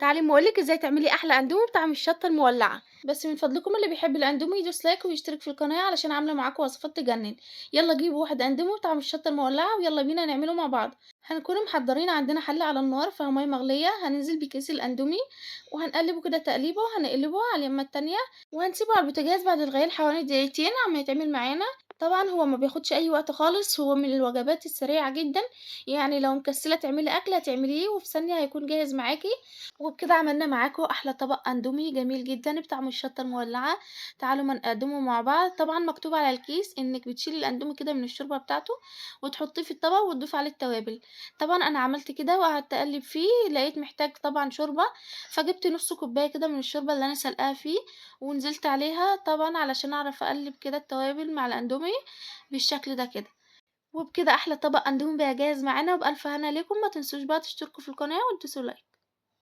تعالي أما أقول لِك إزاي تعملي أحلى أندومي بطعم الشطة المولعة، بس من فضلكم اللي بيحب الأندومي يدوس لايك ويشترك في القناة علشان عاملة معاكم وصفات تجنن، يلا جيبوا واحد أندومي بطعم الشطة المولعة ويلا بينا نعمله مع بعض. هنكون محضرين عندنا حلة على النار فيها مَيّة مغلية، هننزل بكيس الأندومي وهنقلبه كده تقليبة، وهنقلبه على اليمة التانية وهنسيبه على البوتاجاز بعد الغليان حوالي دقيقتين عما يتعمل معانا. طبعًا هو ما بياخدش أي وقت خالص، هو من الوجبات السريعة جدًا، يعني لو مكسلة تعملي أكل هتعمليه وفي ثانية هيكون جاهز معاكِ. وبكده عملنا معاكم أحلى طبق أندومي جميل جدًا بطعم الشطة المولعة، تعالوا أمّا نقدّمه مع بعض. طبعًا مكتوب على الكيس إنِّك بتشيلي الأندومي كده من الشوربة بتاعته وتحطيه في الطبق وتضيفي عليه التوابل. طبعًا أنا عملت كده وقعدت أقلّب فيه، لقيت محتاج طبعًا شوربة، فجِبت نُص كوباية كده من الشوربة اللي أنا سلقاها فيه، ونزلت عليها طبعًا علشان أعرف أقلّب كده التوابل مع الأندومي بالشكل ده كده. وبكده أحلى طبق أندومي بقى جاهز معانا وبألف هنا ليكم، ما تنسوش بقى تشتركوا في القناة وتدوسوا لايك.